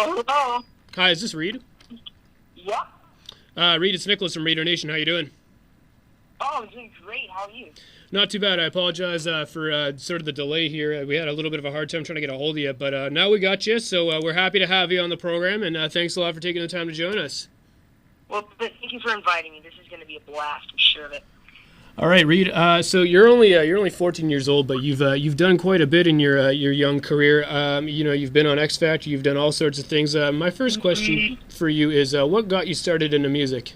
Hello. Hi, is this Reed? Yeah. Reed, it's Nicholas from Raider Nation. How you doing? Oh, I'm doing great. How are you? Not too bad. I apologize for sort of the delay here. We had a little bit of a hard time trying to get a hold of you, but now we got you, so we're happy to have you on the program, and thanks a lot for taking the time to join us. Well, thank you for inviting me. This is going to be a blast. I'm sure of it. All right, Reed. So you're only 14 years old, but you've done quite a bit in your young career. You've been on X Factor, you've done all sorts of things. My first question for you is, what got you started into music?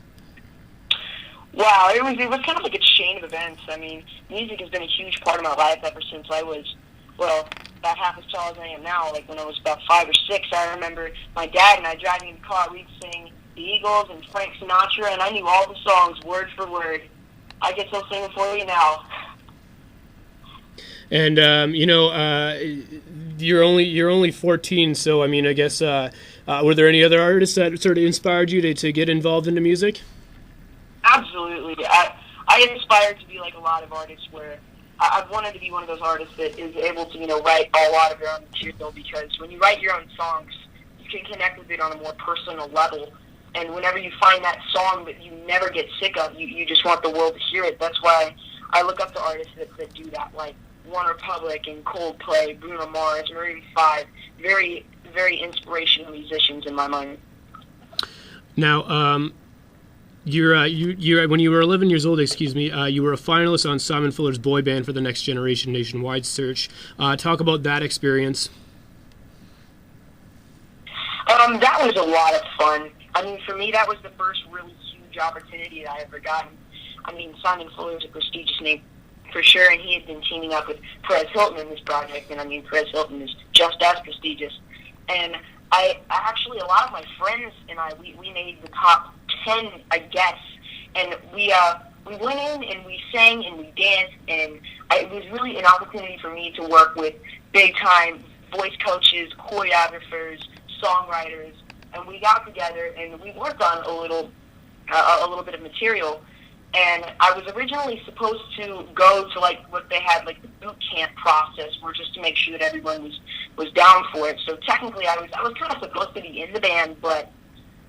Wow, it was kind of like a chain of events. I mean, music has been a huge part of my life ever since I was, well, about half as tall as I am now. Like when I was about 5 or 6, I remember my dad and I driving in the car. We'd sing the Eagles and Frank Sinatra, and I knew all the songs word for word. I guess I'll sing it for you now. And you're only 14, so I mean, I guess were there any other artists that sort of inspired you to get involved into music? Absolutely. I aspired to be like a lot of artists where I've wanted to be one of those artists that is able to, write a lot of their own material, because when you write your own songs, you can connect with it on a more personal level. And whenever you find that song that you never get sick of, you just want the world to hear it. That's why I look up to artists that do that, like One Republic and Coldplay, Bruno Mars, Maroon 5. Very, very inspirational musicians in my mind. Now, when you were 11 years old, you were a finalist on Simon Fuller's boy band for the Next Generation nationwide search. Talk about that experience. That was a lot of fun. I mean, for me, that was the first really huge opportunity that I ever gotten. I mean, Simon Fuller is a prestigious name for sure, and he had been teaming up with Perez Hilton in this project, and I mean, Perez Hilton is just as prestigious. And I actually, a lot of my friends and we made the top 10, I guess, and we went in and we sang and we danced, and it was really an opportunity for me to work with big-time voice coaches, choreographers, songwriters, and we got together and we worked on a little bit of material. And I was originally supposed to go to like what they had, like the boot camp process, where just to make sure that everyone was down for it. So technically, I was kind of supposed to be in the band, but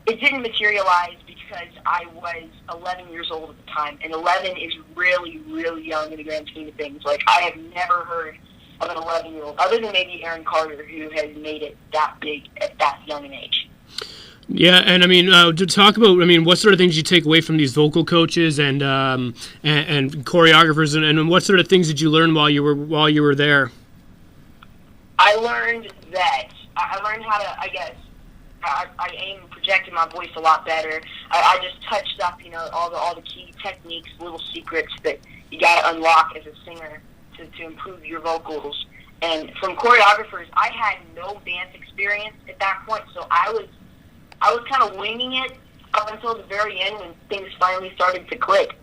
it didn't materialize because I was 11 years old at the time, and 11 is really, really young in the grand scheme of things. Like, I have never heard of an 11-year-old, other than maybe Aaron Carter, who has made it that big at that young an age. Yeah, and I mean, to talk about, what sort of things you take away from these vocal coaches and choreographers, and what sort of things did you learn while you were there? I learned how to, I guess, I aim and projected my voice a lot better. I just touched up, all the key techniques, little secrets that you got to unlock as a singer to improve your vocals. And from choreographers, I had no dance experience at that point, so I was kind of winging it up until the very end when things finally started to click.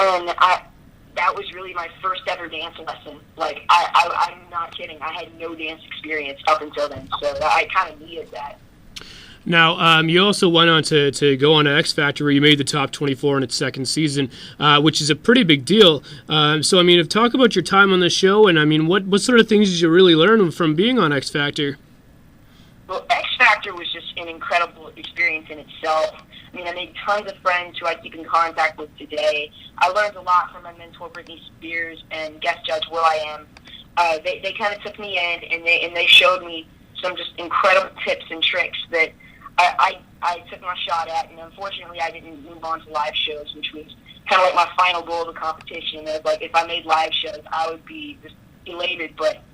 And that was really my first ever dance lesson. Like, I'm not kidding. I had no dance experience up until then, so I kind of needed that. Now, you also went on to go on to X Factor, where you made the top 24 in its second season, which is a pretty big deal. So, talk about your time on the show, and, what sort of things did you really learn from being on X Factor? Well, X Factor was just an incredible experience in itself. I made tons of friends who I keep in contact with today. I learned a lot from my mentor, Britney Spears, and guest judge will.i.am. They kind of took me in, and they showed me some just incredible tips and tricks that I took my shot at, and unfortunately I didn't move on to live shows, which was kind of like my final goal of the competition. It was like, if I made live shows, I would be just elated, but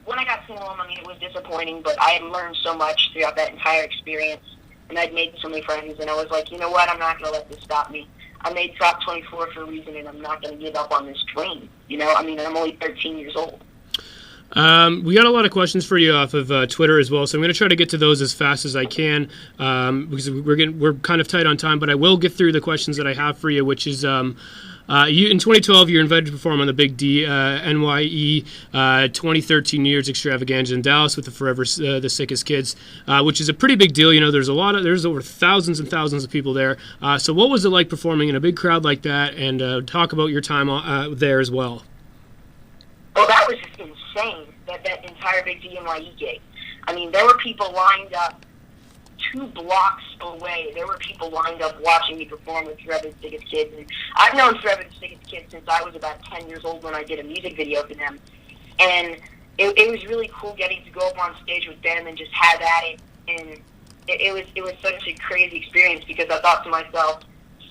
when I got sent home, it was disappointing, but I had learned so much throughout that entire experience, and I'd made so many friends, and I was like, you know what, I'm not going to let this stop me. I made top 24 for a reason, and I'm not going to give up on this dream. I'm only 13 years old. We got a lot of questions for you off of Twitter as well, so I'm going to try to get to those as fast as I can, because we're kind of tight on time, but I will get through the questions that I have for you, which is, you in 2012, you're invited to perform on the Big D NYE 2013 New Year's Extravaganza in Dallas with the Forever the Sickest Kids, which is a pretty big deal. There's over thousands and thousands of people there. So what was it like performing in a big crowd like that, and talk about your time there as well? Well, that was just insane, that entire Big D NYE gig. I mean, there were people lined up 2 blocks away. There were people lined up watching me perform with Forever the Sickest Kids. And I've known Forever the Sickest Kids since I was about 10 years old when I did a music video for them. And it was really cool getting to go up on stage with them and just have at it. And it was such a crazy experience because I thought to myself,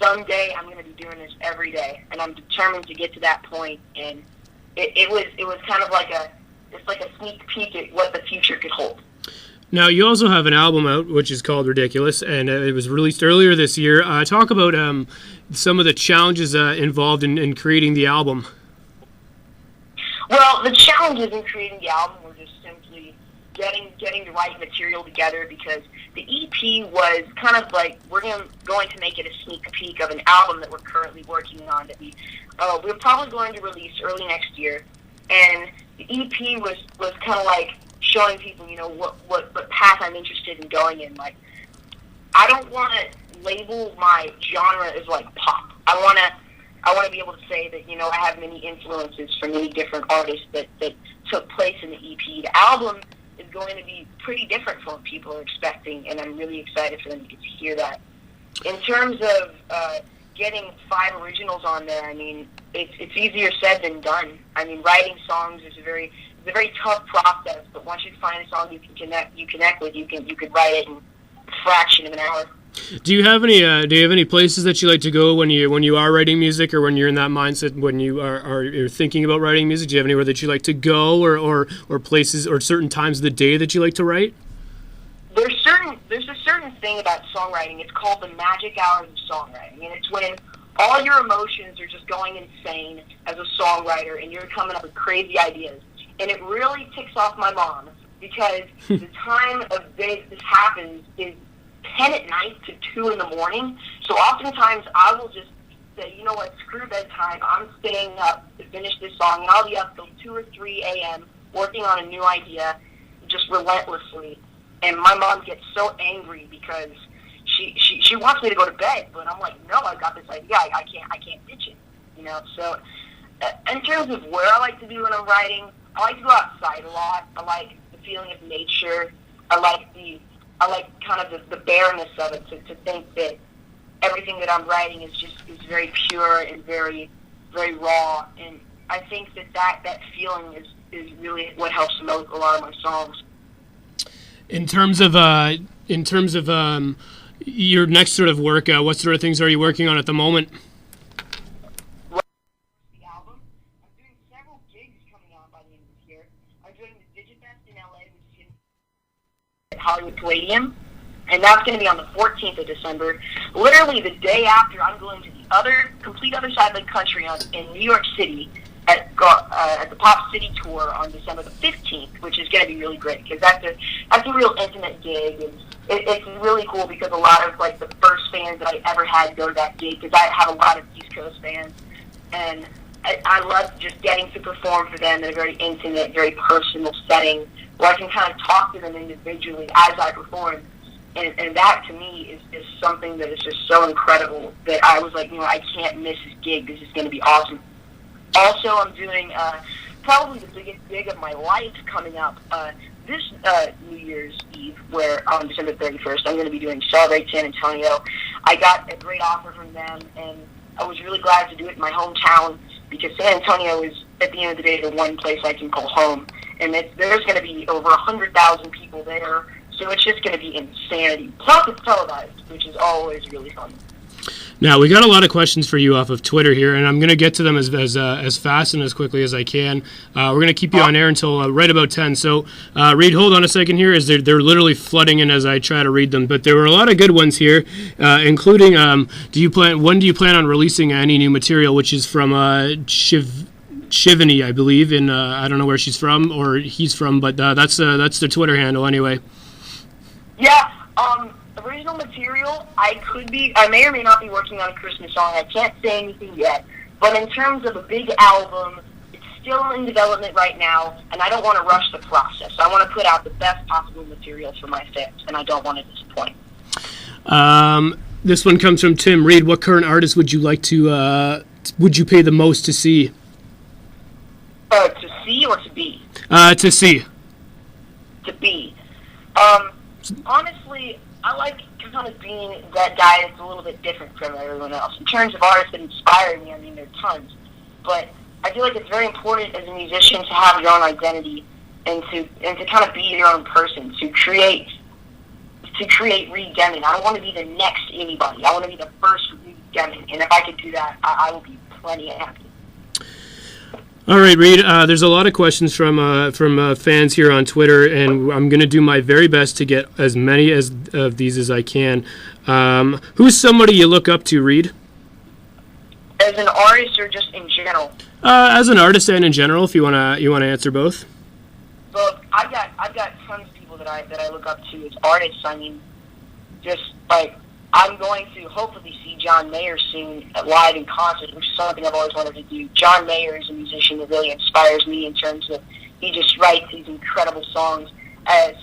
someday I'm going to be doing this every day, and I'm determined to get to that point. And it was kind of like a sneak peek at what the future could hold. Now, you also have an album out, which is called Ridiculous, and it was released earlier this year. Talk about some of the challenges involved in creating the album. Well, the challenges in creating the album were just simply getting the right material together, because the EP was kind of like, we're going to make it a sneak peek of an album that we're currently working on that we're probably going to release early next year. And the EP was kind of like showing people, what path I'm interested in going in. Like, I don't want to label my genre as like pop. I want to be able to say that, I have many influences from many different artists that took place in the EP. The album is going to be pretty different from what people are expecting, and I'm really excited for them to get to hear that. In terms of getting 5 originals on there, I mean, it's easier said than done. I mean, writing songs is a very tough process, but once you find a song you connect with, you could write it in a fraction of an hour. Do you have any places that you like to go when you are writing music, or when you're in that mindset when you're thinking about writing music? Do you have anywhere that you like to go, or places or certain times of the day that you like to write? There's a certain thing about songwriting. It's called the magic hours of songwriting, and it's when all your emotions are just going insane as a songwriter, and you're coming up with crazy ideas. And it really ticks off my mom, because the time of day this happens is 10 at night to 2 in the morning. So oftentimes I will just say, you know what, screw bedtime. I'm staying up to finish this song, and I'll be up till 2 or 3 a.m. working on a new idea, just relentlessly. And my mom gets so angry because she wants me to go to bed, but I'm like, no, I got this idea. I can't ditch it. So in terms of where I like to be when I'm writing, I like to go outside a lot. I like the feeling of nature. I like kind of the bareness of it, to think that everything that I'm writing is very pure and very, very raw. And I think that feeling is really what helps promote a lot of my songs. In terms of your next sort of work, what sort of things are you working on at the moment? The album. I'm doing several gigs coming out by the end of this year. I'm doing the Digifest in LA, which is at Hollywood Palladium, and that's going to be on the 14th of December. Literally the day after, I'm going to the complete other side of the country in New York City at the Pop City Tour on December the 15th, which is going to be really great, because that's a real intimate gig, and it's really cool because a lot of like the first fans that I ever had go to that gig, because I have a lot of East Coast fans, and I love just getting to perform for them in a very intimate, very personal setting where I can kind of talk to them individually as I perform. And that, to me, is something that is just so incredible that I was like, I can't miss this gig. This is going to be awesome. Also, I'm doing probably the biggest gig of my life coming up this New Year's Eve, where on December 31st, I'm going to be doing Celebrate San Antonio. I got a great offer from them, and I was really glad to do it in my hometown, because San Antonio is, at the end of the day, the one place I can call home. And there's going to be over 100,000 people there, so it's just going to be insanity. Plus, it's televised, which is always really fun. Now, we got a lot of questions for you off of Twitter here, and I'm going to get to them as fast and as quickly as I can. We're going to keep you on air until right about 10. So, Reed, hold on a second here, as they're literally flooding in as I try to read them. But there were a lot of good ones here, including, when do you plan on releasing any new material, which is from Shivani, I believe, in I don't know where she's from or he's from, but that's the Twitter handle anyway. Yeah, original material, I may or may not be working on a Christmas song. I can't say anything yet. But in terms of a big album, it's still in development right now, and I don't want to rush the process. I want to put out the best possible material for my fans, and I don't want to disappoint. This one comes from Tim. Reed, what current artist would you like to, would you pay the most to see? To see or to be? To see. To be. Honestly, I like kind of being that guy that's a little bit different from everyone else. In terms of artists that inspire me, I mean, there are tons. But I feel like it's very important as a musician to have your own identity and to kind of be your own person, to create Reed Deming. I don't want to be the next anybody. I want to be the first Reed Deming. And if I could do that, I will be plenty happy. All right, Reed. There's a lot of questions from fans here on Twitter, and I'm going to do my very best to get as many of these as I can. Who's somebody you look up to, Reed? As an artist, or just in general? As an artist and in general, if you wanna answer both. Well, I've got tons of people that I look up to as artists. I mean, just like, I'm going to hopefully see John Mayer soon live in concert, which is something I've always wanted to do. John Mayer is a musician that really inspires me in terms of he just writes these incredible songs,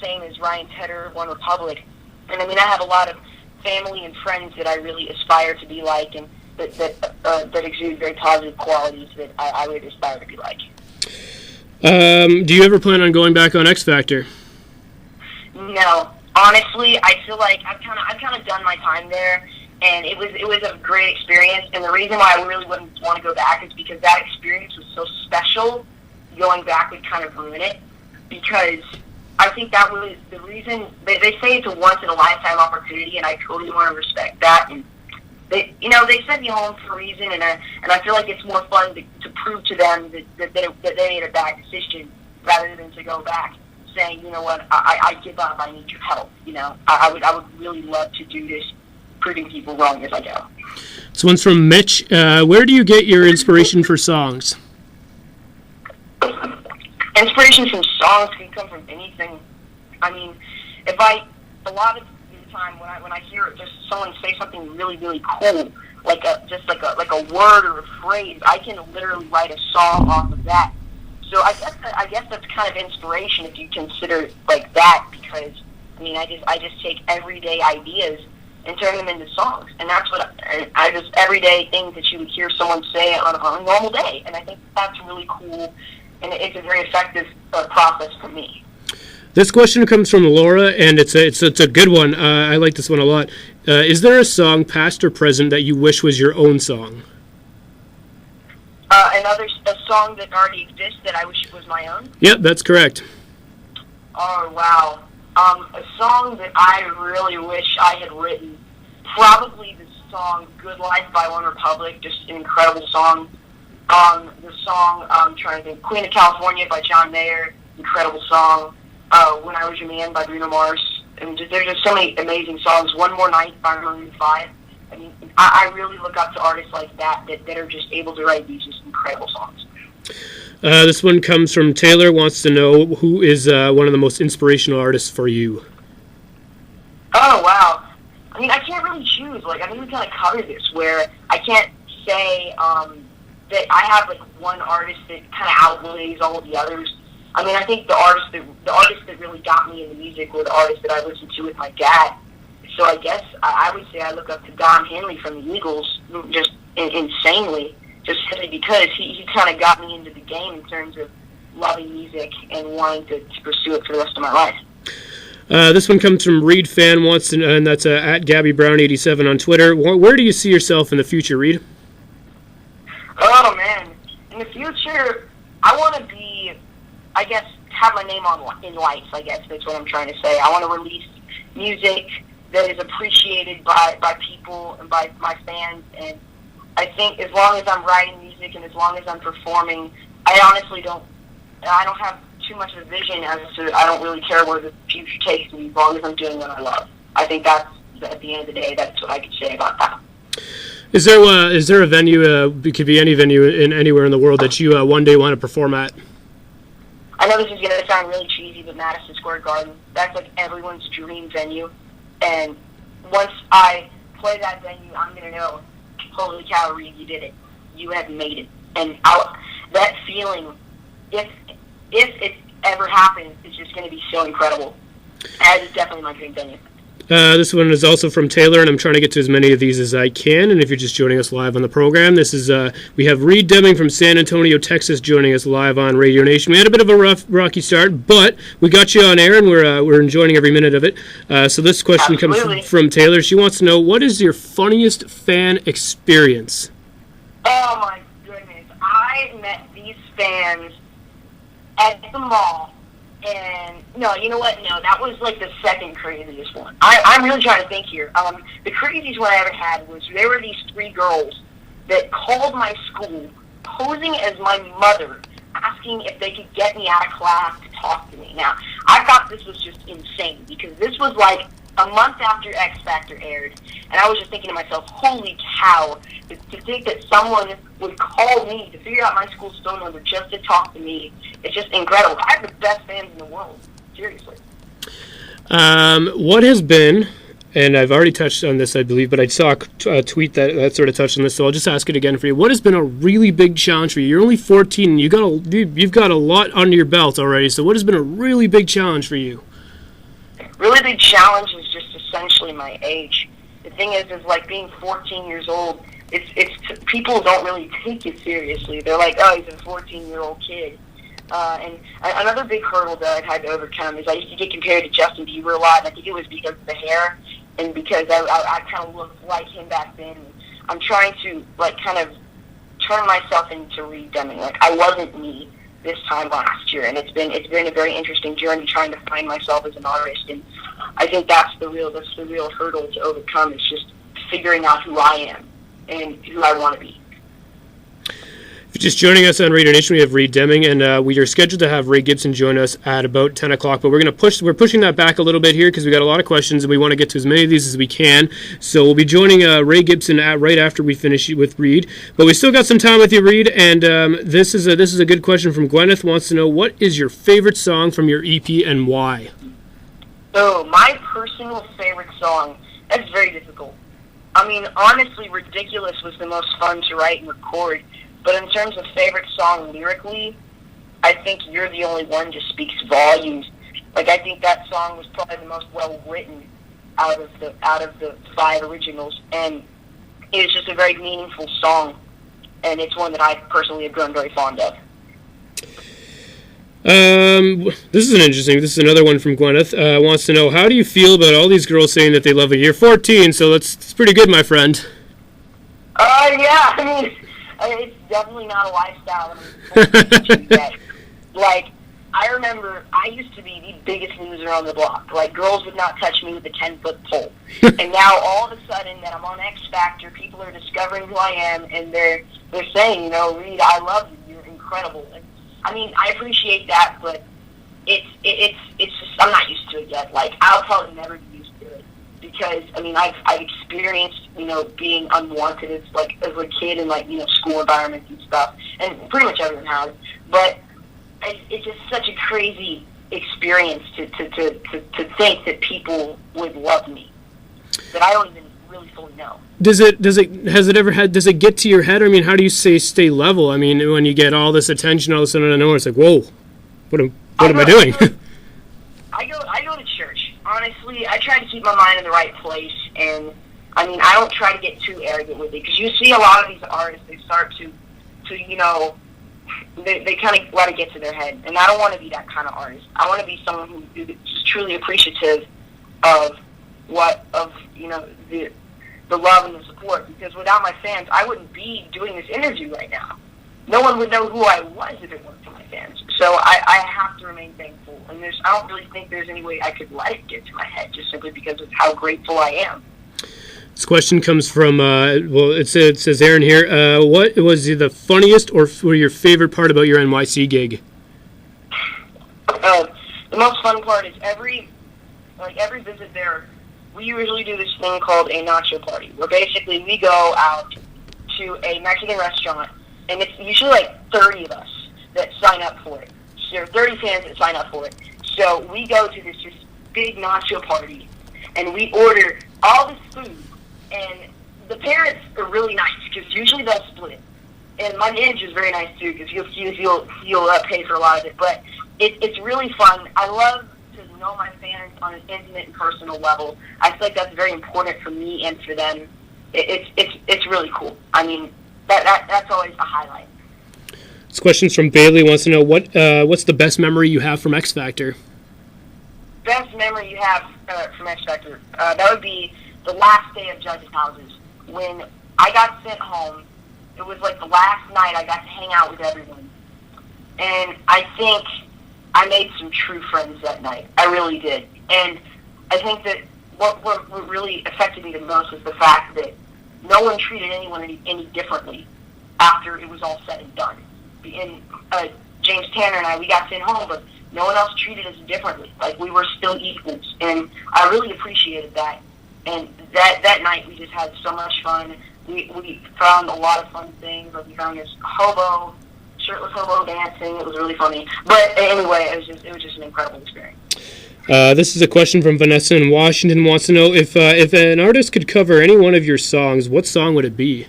same as Ryan Tedder, One Republic. And I mean, I have a lot of family and friends that I really aspire to be like, and that exude very positive qualities that I would aspire to be like. Do you ever plan on going back on X Factor? No. Honestly, I feel like I've kind of done my time there, and it was a great experience. And the reason why I really wouldn't want to go back is because that experience was so special. Going back would kind of ruin it, because I think that was the reason. They say it's a once in a lifetime opportunity, and I totally want to respect that. And they sent me home for a reason, and I feel like it's more fun to prove to them that they made a bad decision rather than to go back saying, you know what, I give up, I need your help. I would really love to do this, proving people wrong as I go. This one's from Mitch. Where do you get your inspiration for songs? Inspiration from songs can come from anything. I mean, a lot of the time when I hear just someone say something really, really cool, like a word or a phrase, I can literally write a song off of that. So I guess that's kind of inspiration if you consider it like that, because I mean, I just take everyday ideas and turn them into songs, and that's what I just everyday things that you would hear someone say on a normal day, and I think that's really cool, and it's a very effective process for me. This question comes from Laura, and it's a good one. I like this one a lot. Is there a song, past or present, that you wish was your own song? A song that already exists that I wish was my own? Yep, that's correct. Oh, wow. A song that I really wish I had written, probably the song Good Life by One Republic, just an incredible song. The song, I'm trying to think, Queen of California by John Mayer, incredible song. When I Was Your Man by Bruno Mars. And there's just so many amazing songs. One More Night by Maroon 5. I mean, I really look up to artists like that are just able to write these just incredible songs. This one comes from Taylor, wants to know who is one of the most inspirational artists for you. Oh, wow. I mean, I can't really choose. Like, I think we kind of covered this, where I can't say that I have, like, one artist that kind of outweighs all of the others. I mean, I think the artists that really got me into music were the artists that I listened to with my dad. So I guess I would say I look up to Don Henley from the Eagles just insanely, just simply because he kind of got me into the game in terms of loving music and wanting to pursue it for the rest of my life. This one comes from Reed Fan, wants to, and that's at GabbyBrown87 on Twitter. Where do you see yourself in the future, Reed? Oh, man. In the future, I want to be, I guess, have my name in lights, I guess that's what I'm trying to say. I want to release music that is appreciated by people and by my fans, and I think as long as I'm writing music and as long as I'm performing, I honestly don't have too much of a vision as to, I don't really care where the future takes me as long as I'm doing what I love. I think that's, at the end of the day, that's what I could say about that. Is there a venue, it could be any venue in anywhere in the world, that you one day want to perform at? I know this is going to sound really cheesy, but Madison Square Garden, that's like everyone's dream venue. And once I play that venue, I'm going to know, holy cow, Reed, you did it. You have made it. And that feeling, if it ever happens, it's just going to be so incredible. That is definitely my dream venue. This one is also from Taylor, and I'm trying to get to as many of these as I can. And if you're just joining us live on the program, this is we have Reed Deming from San Antonio, Texas, joining us live on Radio Nation. We had a bit of a rocky start, but we got you on air, and we're enjoying every minute of it. So this question comes from Taylor. She wants to know, what is your funniest fan experience? Oh my goodness! I met these fans at the mall. And, no, you know what? No, that was, like, the second craziest one. I'm really trying to think here. The craziest one I ever had was there were these 3 girls that called my school, posing as my mother, asking if they could get me out of class to talk to me. Now, I thought this was just insane, because this was, like, a month after X Factor aired, and I was just thinking to myself, holy cow, to think that someone would call me to figure out my school's phone number just to talk to me, it's just incredible. I have the best fans in the world, seriously. What has been, and I've already touched on this, I believe, but I saw a tweet that sort of touched on this, so I'll just ask it again for you. What has been a really big challenge for you? You're only 14, and you've got a lot under your belt already, so what has been a really big challenge for you? Really big challenge is just essentially my age. The thing is like being 14 years old, it's people don't really take it seriously. They're like, oh, he's a 14-year-old kid. And another big hurdle that I've had to overcome is I used to get compared to Justin Bieber a lot, and I think it was because of the hair and because I kind of looked like him back then. I'm trying to, like, kind of turn myself into Reed Deming. Like, I wasn't me this time last year, and it's been a very interesting journey trying to find myself as an artist, and I think that's the real hurdle to overcome, is just figuring out who I am and who I want to be. If you're just joining us on Radio Nation, we have Reed Deming, and we are scheduled to have Ray Gibson join us at about 10 o'clock, but we're pushing that back a little bit here because we got a lot of questions, and we want to get to as many of these as we can. So we'll be joining Ray Gibson right after we finish with Reed. But we still got some time with you, Reed, and this is a good question from Gwyneth. Wants to know, what is your favorite song from your EP and why? Oh, my personal favorite song. That's very difficult. I mean, honestly, Ridiculous was the most fun to write and record. But in terms of favorite song lyrically, I think You're the Only One just speaks volumes. Like, I think that song was probably the most well-written out of the 5 originals. And it was just a very meaningful song. And it's one that I personally have grown very fond of. This is another one from Gwyneth. Wants to know, how do you feel about all these girls saying that they love you? You're 14, so it's pretty good, my friend. Yeah, I mean, it's definitely not a lifestyle that, like, I remember I used to be the biggest loser on the block. Like, girls would not touch me with a 10-foot pole. And now, all of a sudden, that I'm on X Factor, people are discovering who I am, and they're saying, you know, Reed, I love you, you're incredible. And, I mean, I appreciate that, but it's just, I'm not used to it yet. Like, I'll probably never be used to it. Because, I mean, I've experienced, you know, being unwanted as a kid in, like, you know, school environments and stuff. And pretty much everyone has. But it's just such a crazy experience to think that people would love me that I don't even really fully know. Does it get to your head? I mean, how do you stay level? I mean, when you get all this attention all of a sudden out of nowhere, it's like, whoa, what am I doing? I go to church. Honestly, I try to keep my mind in the right place, and I mean, I don't try to get too arrogant with it, because you see a lot of these artists, they start to you know, they kind of let it get to their head, and I don't want to be that kind of artist. I want to be someone who is truly appreciative of you know, the love and the support, because without my fans, I wouldn't be doing this interview right now. No one would know who I was if it weren't for my fans. So I have to remain thankful, and I don't really think there's any way I could let it get to my head, just simply because of how grateful I am. This question comes from, it says Aaron here. What was the funniest or your favorite part about your NYC gig? The most fun part is every visit there, we usually do this thing called a nacho party, where basically we go out to a Mexican restaurant, and it's usually like 30 of us that sign up for it. So there are 30 fans that sign up for it. So we go to this just big nacho party, and we order all this food. And the parents are really nice, because usually they'll split. And my manager's very nice too, because he'll pay for a lot of it. But it's really fun. I love to know my fans on an intimate and personal level. I feel like that's very important for me and for them. It's really cool. I mean, that's always a highlight. This question's from Bailey. Wants to know what's the best memory you have from X Factor? Best memory you have from X Factor? That would be the last day of judges' houses when I got sent home. It was like the last night I got to hang out with everyone, and I think I made some true friends that night. I really did, and I think that what really affected me the most was the fact that no one treated anyone any differently after it was all said and done. And James Tanner and I, we got sent home, but no one else treated us differently. Like, we were still equals, and I really appreciated that. And that night, we just had so much fun. We found a lot of fun things. Like, we found this shirtless hobo dancing. It was really funny. But anyway, it was just an incredible experience. This is a question from Vanessa in Washington. Wants to know if an artist could cover any one of your songs, what song would it be?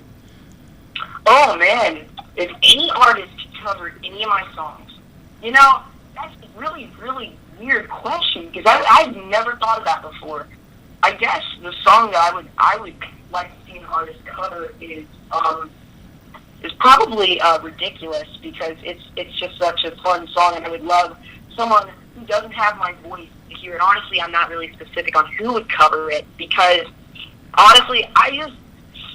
Oh, man. If any artist could cover any of my songs, you know, that's a really, really weird question because I've never thought of that before. I guess the song that I would like to see an artist cover is probably Ridiculous, because it's just such a fun song, and I would love someone who doesn't have my voice to hear it. Honestly, I'm not really specific on who would cover it because, honestly,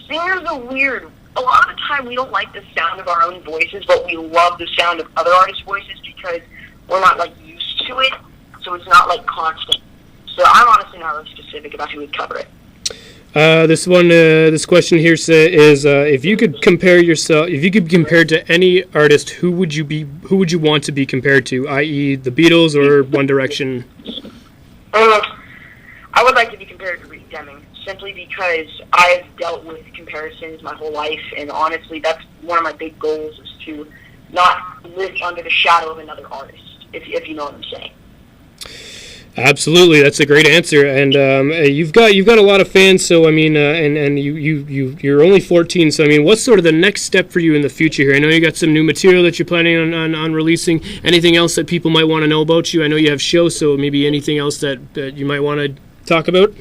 singers are weird. A lot of the time we don't like the sound of our own voices, but we love the sound of other artists' voices because we're not, like, used to it, so it's not, like, constant. So I'm honestly not really specific about who would cover it. This question here is if you could compare yourself, if you could be compared to any artist, who would you want to be compared to, i.e. the Beatles or One Direction? I would like to be compared to Reed Deming, simply because I've dealt with comparisons my whole life, and honestly, that's one of my big goals, is to not live under the shadow of another artist, if you know what I'm saying. Absolutely, that's a great answer, and you've got a lot of fans. So I mean, and you're only 14. So I mean, what's sort of the next step for you in the future here? I know you got some new material that you're planning on releasing. Anything else that people might want to know about you? I know you have shows, so maybe anything else that you might want to talk about.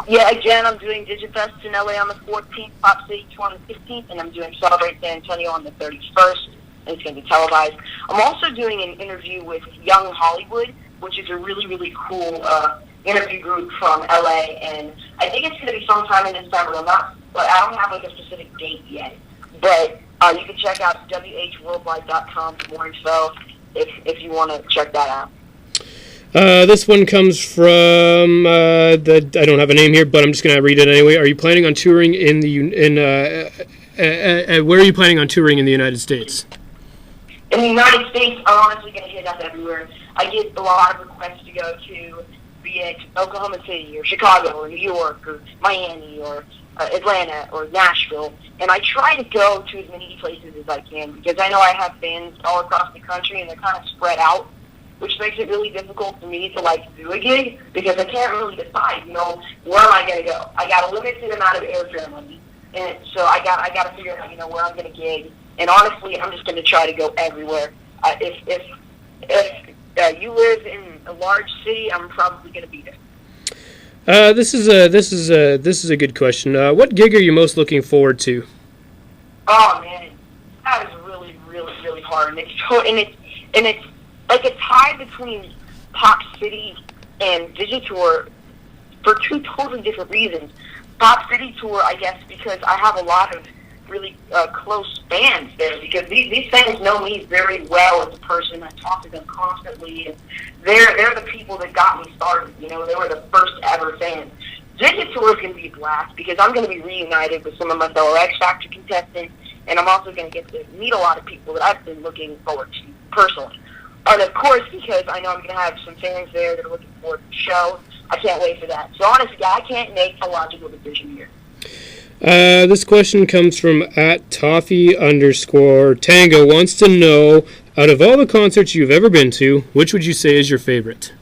Yeah, again, I'm doing Digifest in LA on the 14th, Pop City on the 15th, and I'm doing Celebrate San Antonio on the 31st. And it's going to be televised. I'm also doing an interview with Young Hollywood, which is a really, really cool interview group from LA, and I think it's going to be sometime in December. I don't have like a specific date yet, but you can check out whworldwide.com for more info if you want to check that out. This one comes from I don't have a name here, but I'm just going to read it anyway. Are you planning on touring where are you planning on touring in the United States? In the United States, I'm honestly going to hit up everywhere. I get a lot of requests to go to, be it Oklahoma City or Chicago or New York or Miami or Atlanta or Nashville, and I try to go to as many places as I can because I know I have fans all across the country and they're kind of spread out, which makes it really difficult for me to like do a gig because I can't really decide, where am I going to go? I got a limited amount of airfare money, and so I got to figure out, where I'm going to gig. And honestly, I'm just going to try to go everywhere. If you live in a large city, I'm probably going to be there. This is a good question. What gig are you most looking forward to? Oh man, that is really, really, really hard, and it's like a tie between Pop City and Digitour for two totally different reasons. Pop City Tour, I guess, because I have a lot of really close fans there, because these fans know me very well as a person. I talk to them constantly, and they're the people that got me started. They were the first ever fans. Digitour is going to be a blast because I'm going to be reunited with some of my fellow X Factor contestants, and I'm also going to get to meet a lot of people that I've been looking forward to personally. And of course, because I know I'm going to have some fans there that are looking forward to the show, I can't wait for that. So honestly, I can't make a logical decision here. This question comes from @Toffee_Tango. Wants to know, out of all the concerts you've ever been to, which would you say is your favorite?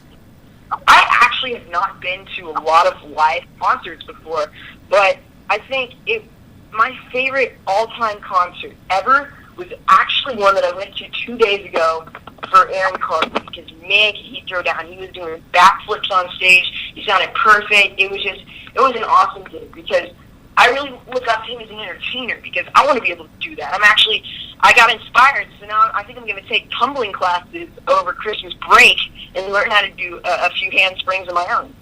I actually have not been to a lot of live concerts before, but I think my favorite all-time concert ever was actually one that I went to 2 days ago for Aaron Carter, because, man, he threw down. He was doing backflips on stage. He sounded perfect. It was an awesome day, because I really look up to him as an entertainer, because I want to be able to do that. I got inspired, so now I think I'm going to take tumbling classes over Christmas break and learn how to do a few handsprings of my own.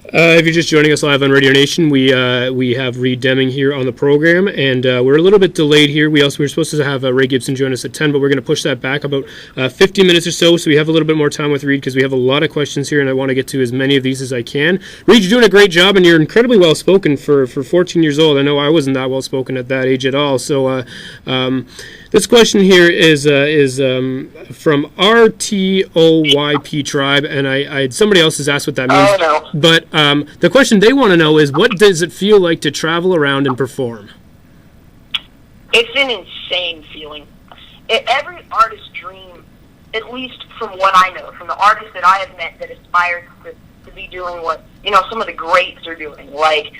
If you're just joining us live on Radio Nation, we have Reed Deming here on the program, and we're a little bit delayed here. We were supposed to have Ray Gibson join us at 10, but we're going to push that back about 50 minutes or so we have a little bit more time with Reed, because we have a lot of questions here, and I want to get to as many of these as I can. Reed, you're doing a great job, and you're incredibly well-spoken for 14 years old. I know I wasn't that well-spoken at that age at all, so this question here is from RTOYP Tribe, and somebody else has asked what that means. Oh, no. But the question they want to know is, what does it feel like to travel around and perform? It's an insane feeling. Every artist's dream, at least from what I know, from the artists that I have met that aspire to be doing what, some of the greats are doing. Like,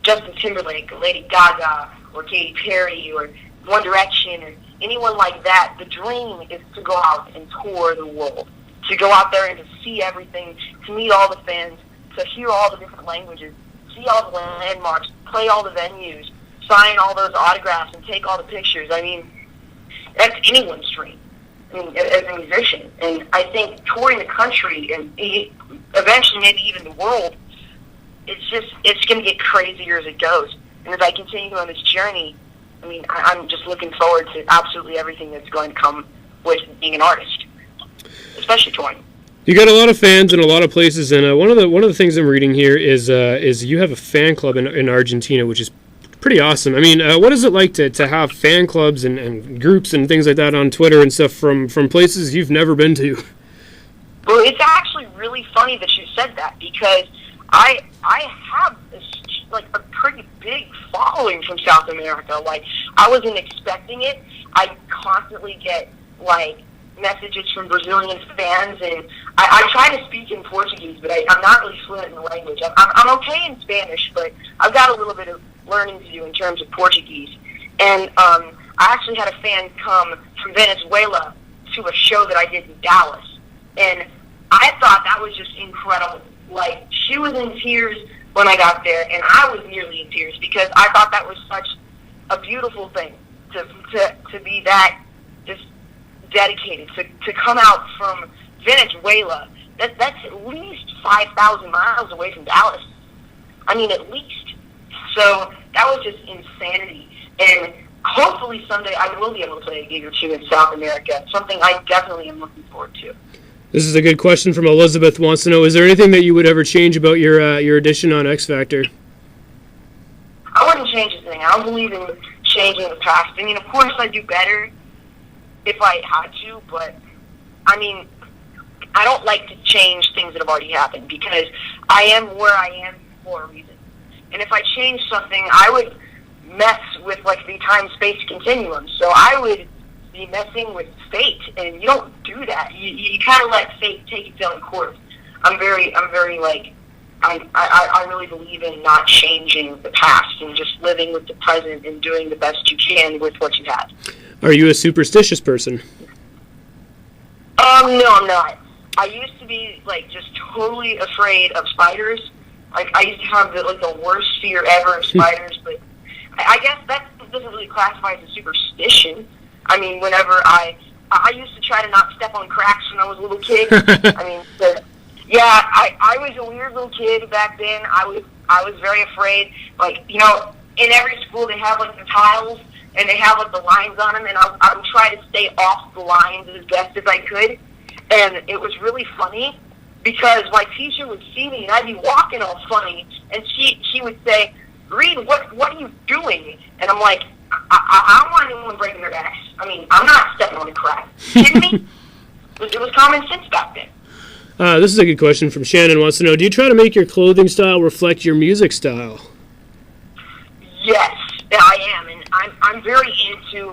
Justin Timberlake, or Lady Gaga, or Katy Perry, or One Direction, or anyone like that. The dream is to go out and tour the world, to go out there and to see everything, to meet all the fans, to hear all the different languages, see all the landmarks, play all the venues, sign all those autographs, and take all the pictures. That's anyone's dream, as a musician. And I think touring the country and eventually maybe even the world, it's going to get crazier as it goes. And as I continue on this journey, I'm just looking forward to absolutely everything that's going to come with being an artist, especially touring. You got a lot of fans in a lot of places, and one of the things I'm reading here is you have a fan club in Argentina, which is pretty awesome. What is it like to have fan clubs and groups and things like that on Twitter and stuff from places you've never been to? Well, it's actually really funny that you said that, because I have a pretty big following from South America. Like, I wasn't expecting it. I constantly get messages from Brazilian fans, and I try to speak in Portuguese, but I'm not really fluent in the language. I'm okay in Spanish, but I've got a little bit of learning to do in terms of Portuguese. And I actually had a fan come from Venezuela to a show that I did in Dallas, and I thought that was just incredible. Like, she was in tears when I got there, and I was nearly in tears, because I thought that was such a beautiful thing to be that just dedicated, to come out from Venezuela. That's at least 5,000 miles away from Dallas. At least. So that was just insanity. And hopefully someday I will be able to play a gig or two in South America, something I definitely am looking forward to. This is a good question from Elizabeth. Wants to know, is there anything that you would ever change about your audition on X Factor? I wouldn't change anything. I don't believe in changing the past. Of course I'd do better if I had to, but I don't like to change things that have already happened, because I am where I am for a reason. And if I change something, I would mess with the time-space continuum. So I would be messing with fate, and you don't do that. You kind of let fate take its own course. I really believe in not changing the past and just living with the present and doing the best you can with what you have. Are you a superstitious person? No, I'm not. I used to be just totally afraid of spiders. I used to have the worst fear ever of spiders, but I guess that doesn't really classify as a superstition. Whenever I used to try to not step on cracks when I was a little kid. I was a weird little kid back then. I was very afraid. In every school they have the tiles, and they have the lines on them, and I would try to stay off the lines as best as I could. And it was really funny, because my teacher would see me, and I'd be walking all funny, and she would say, "Reed, what are you doing?" And I'm like, I don't want anyone breaking their backs. I'm not stepping on a crack. Kidding me? It was common sense back then. This is a good question from Shannon. Wants to know, do you try to make your clothing style reflect your music style? Yes, I am, and I'm very into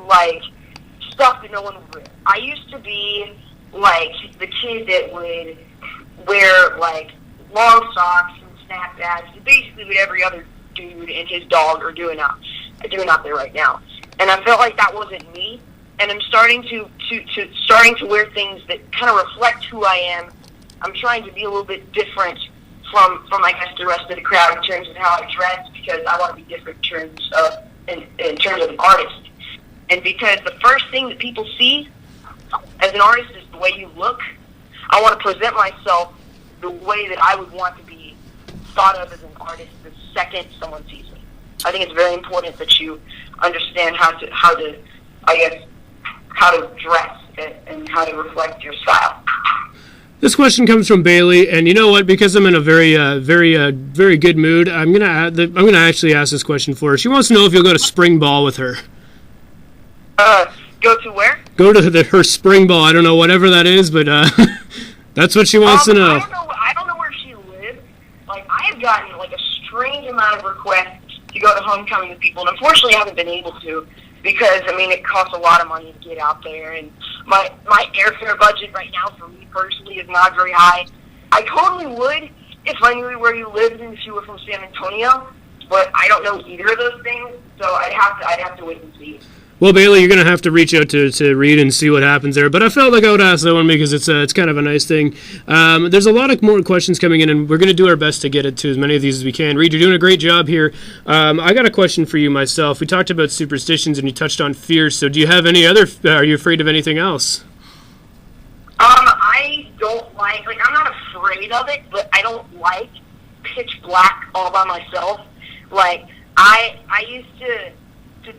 stuff that no one would wear. I used to be the kid that would wear long socks and snapbacks, basically what every other dude and his dog are doing out there right now. and I felt like that wasn't me. And I'm starting to wear things that kind of reflect who I am. I'm trying to be a little bit different from I guess the rest of the crowd in terms of how I dress, because I want to be different in terms of an artist. And because the first thing that people see as an artist is the way you look, I want to present myself the way that I would want to be thought of as an artist the second someone sees me. I think it's very important that you understand how to dress and how to reflect your style. This question comes from Bailey, and you know what? Because I'm in a very good mood, I'm gonna actually ask this question for her. She wants to know if you'll go to spring ball with her. Go to where? Go to her spring ball. I don't know, whatever that is, but that's what she wants to know. I don't know where she lives. Like, I have gotten like a strange amount of requests to go to homecoming with people, and unfortunately I haven't been able to, because I mean it costs a lot of money to get out there, and my airfare budget right now for me personally is not very high. I totally would if I knew where you lived and if you were from San Antonio, but I don't know either of those things, so I'd have to wait and see. Well, Bailey, you're going to have to reach out to Reed and see what happens there. But I felt like I would ask that one because it's kind of a nice thing. There's a lot of more questions coming in, and we're going to do our best to get it to as many of these as we can. Reed, you're doing a great job here. I got a question for you myself. We talked about superstitions, and you touched on fears. So do you have any other – are you afraid of anything else? I don't like – I'm not afraid of it, but I don't like pitch black all by myself. Like, I used to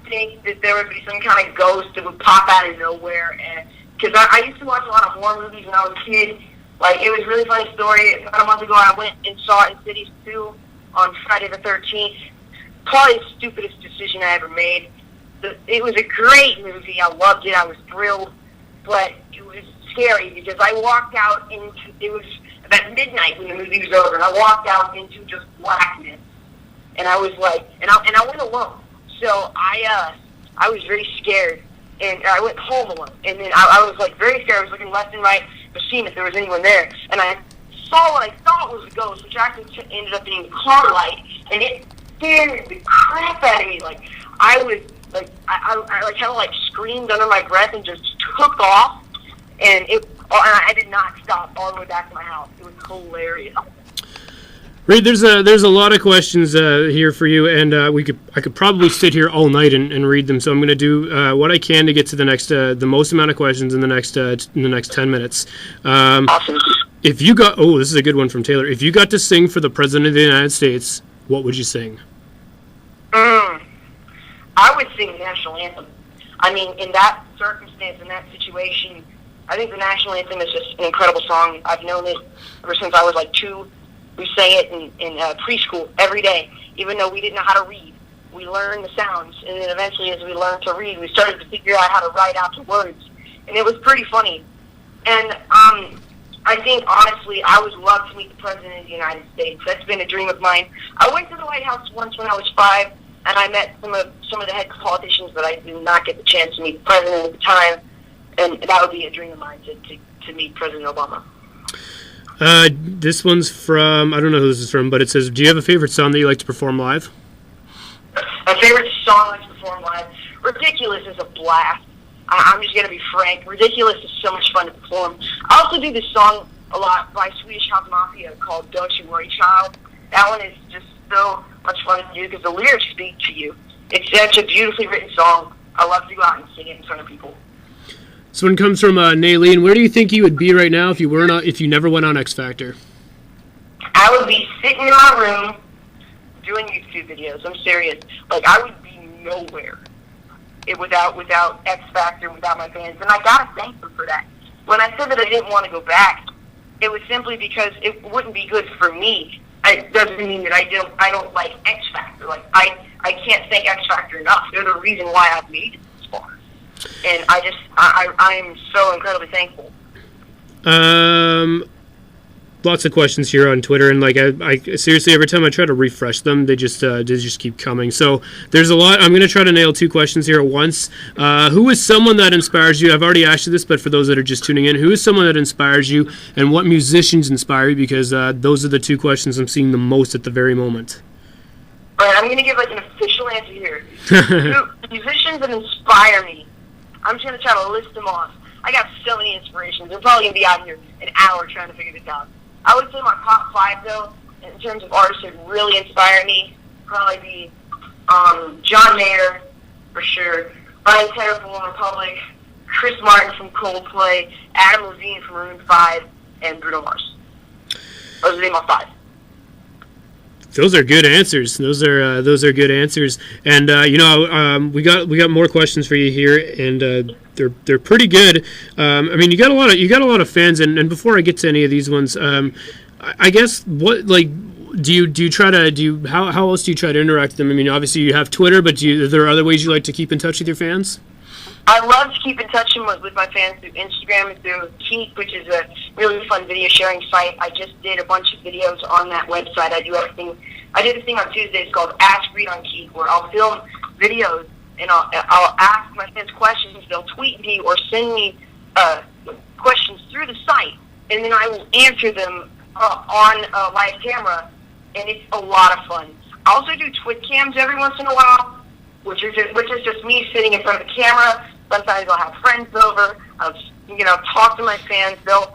think that there would be some kind of ghost that would pop out of nowhere, and because I used to watch a lot of horror movies when I was a kid. Like, it was a really funny story. About a month ago, I went and saw it in Cities 2 on Friday the 13th. Probably the stupidest decision I ever made. It was a great movie. I loved it. I was thrilled, but it was scary because I walked out into, it was about midnight when the movie was over, and I walked out into just blackness, and I was like, and I went alone. So I was very scared, and I went home alone. And then I was like very scared. I was looking left and right to see if there was anyone there. And I saw what I thought was a ghost, which actually ended up being a car light, and it scared the crap out of me. Like, I was like, I like kind of like screamed under my breath and just took off, and I did not stop all the way back to my house. It was hilarious. Reed, there's a lot of questions here for you, and I could probably sit here all night and read them. So I'm going to do what I can to get to the most amount of questions in the next 10 minutes. Awesome. If you got this is a good one from Taylor. If you got to sing for the President of the United States, what would you sing? I would sing the national anthem. I mean, in that circumstance, in that situation, I think the national anthem is just an incredible song. I've known it ever since I was like 2. We sang it in preschool every day, even though we didn't know how to read. We learned the sounds, and then eventually as we learned to read, we started to figure out how to write out the words, and it was pretty funny. And I think, honestly, I would love to meet the President of the United States. That's been a dream of mine. I went to the White House once when I was 5, and I met some of the head politicians, but I did not get the chance to meet the President at the time, and that would be a dream of mine to meet President Obama. This one's from, I don't know who this is from, but it says, do you have a favorite song that you like to perform live? My favorite song I like to perform live? Ridiculous is a blast. I'm just going to be frank. Ridiculous is so much fun to perform. I also do this song a lot by Swedish House Mafia called Don't You Worry Child. That one is just so much fun to do because the lyrics speak to you. It's such a beautifully written song. I love to go out and sing it in front of people. This one comes from Naylene. Where do you think you would be right now if you never went on X Factor? I would be sitting in my room doing YouTube videos. I'm serious. Like, I would be nowhere without X Factor, without my fans. And I gotta thank them for that. When I said that I didn't want to go back, it was simply because it wouldn't be good for me. It doesn't mean that I don't like X Factor. Like, I can't thank X Factor enough. They're the reason why I've made it this far. And I'm so incredibly thankful. Lots of questions here on Twitter, and like I seriously, every time I try to refresh them, they just keep coming. So there's a lot. I'm going to try to nail 2 questions here at once. Who is someone that inspires you? I've already asked you this, but for those that are just tuning in, who is someone that inspires you, and what musicians inspire you? Because those are the 2 questions I'm seeing the most at the very moment. All right, I'm going to give like an official answer here. Musicians that inspire me. I'm just going to try to list them off. I got so many inspirations. We're probably going to be out here an hour trying to figure this out. I would say my top 5, though, in terms of artists that really inspire me, probably be John Mayer, for sure, Ryan Tedder from One Republic, Chris Martin from Coldplay, Adam Levine from Maroon 5, and Bruno Mars. Those are my 5. Those are good answers. Those are good answers. And we got more questions for you here, and they're pretty good. I mean, you got a lot of fans. And before I get to any of these ones, I guess what how else do you try to interact with them? I mean, obviously you have Twitter, but are there other ways you like to keep in touch with your fans? I love to keep in touch with my fans through Instagram and through Keek, which is a really fun video sharing site. I just did a bunch of videos on that website. I did a thing on Tuesdays called Ask Reed on Keek, where I'll film videos and I'll ask my fans questions. They'll tweet me or send me questions through the site, and then I will answer them on a live camera, and it's a lot of fun. I also do Twit cams every once in a while, which is just me sitting in front of the camera. Sometimes I'll have friends over. I'll talk to my fans. They'll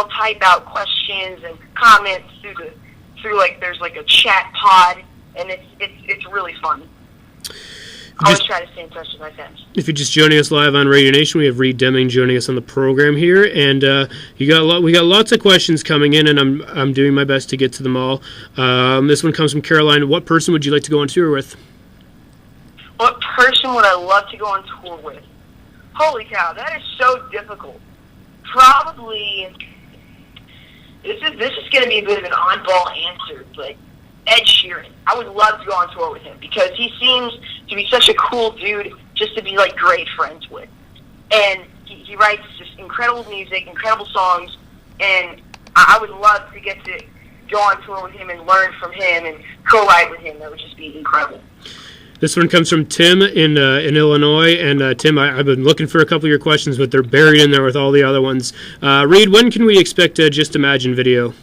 type out questions and comments through like there's like a chat pod, and it's really fun. I always try to stay in touch with my fans. If you're just joining us live on Radio Nation, we have Reed Deming joining us on the program here, and we got lots of questions coming in, and I'm doing my best to get to them all. This one comes from Caroline. What person would you like to go on tour with? What person would I love to go on tour with? Holy cow, that is so difficult. Probably, this is going to be a bit of an oddball answer, but Ed Sheeran. I would love to go on tour with him because he seems to be such a cool dude just to be like great friends with. And he writes just incredible music, incredible songs, and I would love to get to go on tour with him and learn from him and co-write with him. That would just be incredible. This one comes from Tim in Illinois, and Tim, I've been looking for a couple of your questions, but they're buried in there with all the other ones. Reed, when can we expect a Just Imagine video?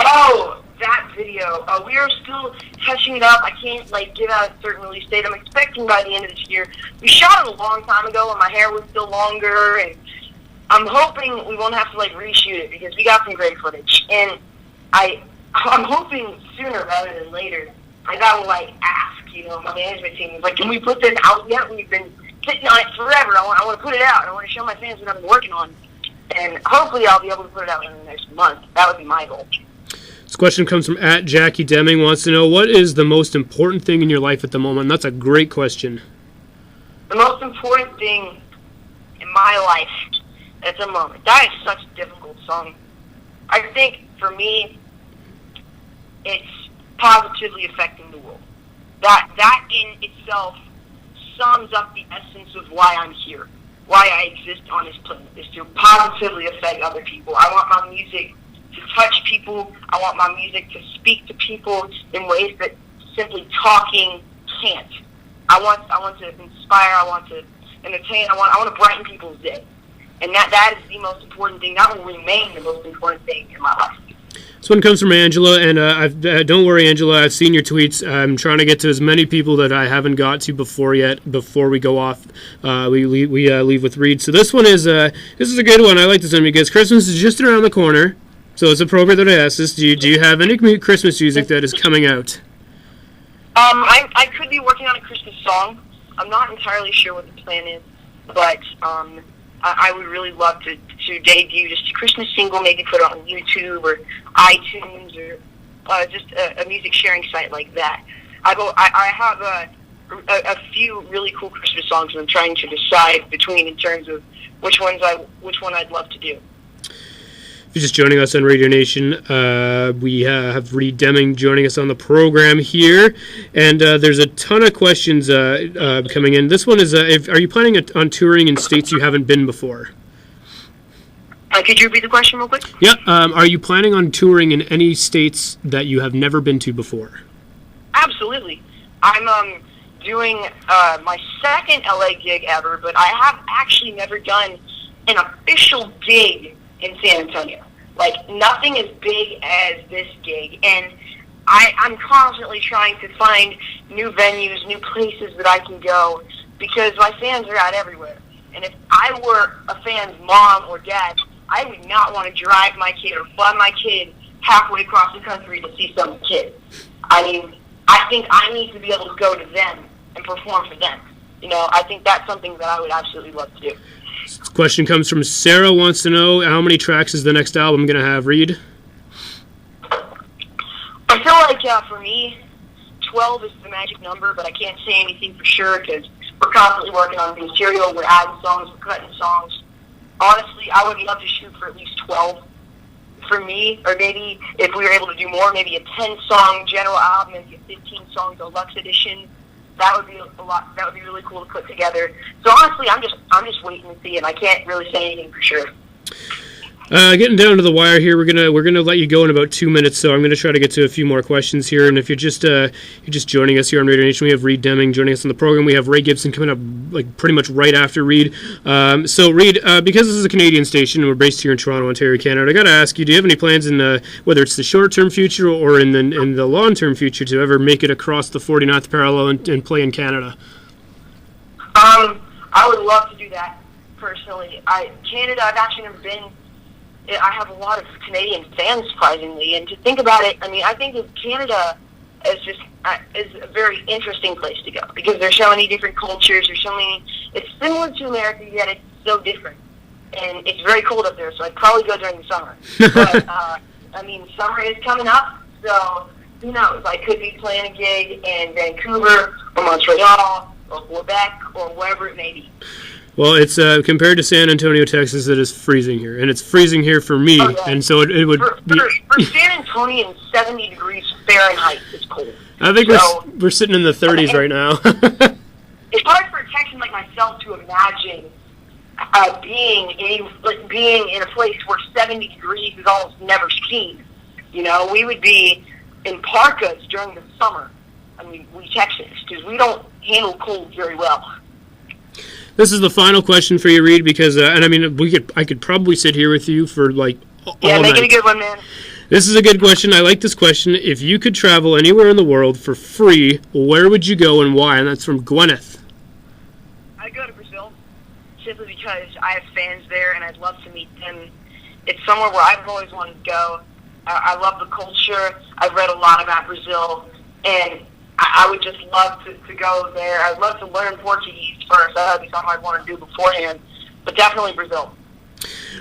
Oh, that video. We are still touching it up. I can't give out a certain release date. I'm expecting by the end of this year. We shot it a long time ago when my hair was still longer, and I'm hoping we won't have to reshoot it because we got some great footage. And I'm hoping sooner rather than later. I gotta ask, my management team, can we put this out yet? We've been sitting on it forever. I want to put it out. I want to show my fans what I've been working on. And hopefully I'll be able to put it out in the next month. That would be my goal. This question comes from @Jackie Deming, wants to know, what is the most important thing in your life at the moment? And that's a great question. The most important thing in my life at the moment. That is such a difficult song. I think for me, it's positively affecting the world. That in itself sums up the essence of why I'm here, why I exist on this planet, is to positively affect other people. I want my music to touch people. I want my music to speak to people in ways that simply talking can't. I want to inspire. I want to entertain. I want to brighten people's day, and that is the most important thing. That will remain the most important thing in my life. This one comes from Angela, and don't worry, Angela, I've seen your tweets. I'm trying to get to as many people that I haven't got to before we go off. We leave with Reed. So this one is a good one. I like this one because Christmas is just around the corner, so it's appropriate that I ask this. Do you have any Christmas music that is coming out? I could be working on a Christmas song. I'm not entirely sure what the plan is, but I would really love to debut just a Christmas single, maybe put it on YouTube or iTunes or just a music sharing site like that. I have a few really cool Christmas songs that I'm trying to decide between in terms of which one I'd love to do. If you're just joining us on Radio Nation, we have Reed Deming joining us on the program here, and there's a ton of questions coming in. This one is, are you planning on touring in states you haven't been before? Could you repeat the question real quick? Yeah. Are you planning on touring in any states that you have never been to before? Absolutely. I'm doing my second LA gig ever, but I have actually never done an official gig in San Antonio. Nothing as big as this gig. And I'm constantly trying to find new venues, new places that I can go, because my fans are out everywhere. And if I were a fan's mom or dad, I would not want to drive my kid or fly my kid halfway across the country to see some kid. I mean, I think I need to be able to go to them and perform for them. You know, I think that's something that I would absolutely love to do. This question comes from Sarah, wants to know how many tracks is the next album going to have, Reed? I feel like for me, 12 is the magic number, but I can't say anything for sure because we're constantly working on new material. We're adding songs, we're cutting songs. Honestly, I would love to shoot for at least 12 for me, or maybe if we were able to do more, maybe a 10-song general album, maybe a 15-song deluxe edition. That would be a lot. That would be really cool to put together. So honestly, I'm just waiting to see, and I can't really say anything for sure. Getting down to the wire here, we're gonna let you go in about 2 minutes, so I'm gonna try to get to a few more questions here. And if you're just joining us here on Radio Nation, we have Reed Deming joining us on the program. We have Ray Gibson coming up like pretty much right after Reed. So Reed, because this is a Canadian station and we're based here in Toronto, Ontario, Canada, I gotta ask you: do you have any plans in whether it's the short-term future or in the long-term future to ever make it across the 49th parallel and play in Canada? I would love to do that personally. Canada, I've actually never been. I have a lot of Canadian fans, surprisingly, and to think about it, I mean, I think of Canada as just is a very interesting place to go because there's so many different cultures. There's so many. It's similar to America, yet it's so different, and it's very cold up there. So I'd probably go during the summer. But I mean, summer is coming up, so who knows? I could be playing a gig in Vancouver or Montreal or Quebec or wherever it may be. Well, it's compared to San Antonio, Texas, it is freezing here, and it's freezing here for me, and so it would be... For San Antonio, 70 degrees Fahrenheit is cold. I think we're sitting in the 30s right now. It's hard for a Texan like myself to imagine being in a place where 70 degrees is almost never seen. You know, we would be in parkas during the summer. I mean, we Texans, because we don't handle cold very well. This is the final question for you, Reed, because, and I mean, I could probably sit here with you for, like, all night. Yeah, make it a good one, man. This is a good question. I like this question. If you could travel anywhere in the world for free, where would you go and why? And that's from Gwyneth. I'd go to Brazil, simply because I have fans there, and I'd love to meet them. It's somewhere where I've always wanted to go. I love the culture. I've read a lot about Brazil, and I would just love to go there. I'd love to learn Portuguese first. That would be something I'd want to do beforehand. But definitely Brazil.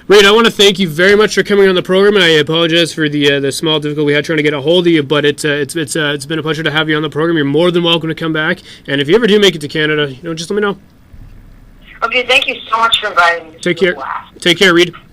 Reed, I want to thank you very much for coming on the program, and I apologize for the small difficulty we had trying to get a hold of you, but it's been a pleasure to have you on the program. You're more than welcome to come back, and if you ever do make it to Canada, just let me know. Okay, thank you so much for inviting me. Take care. Take care, Reed.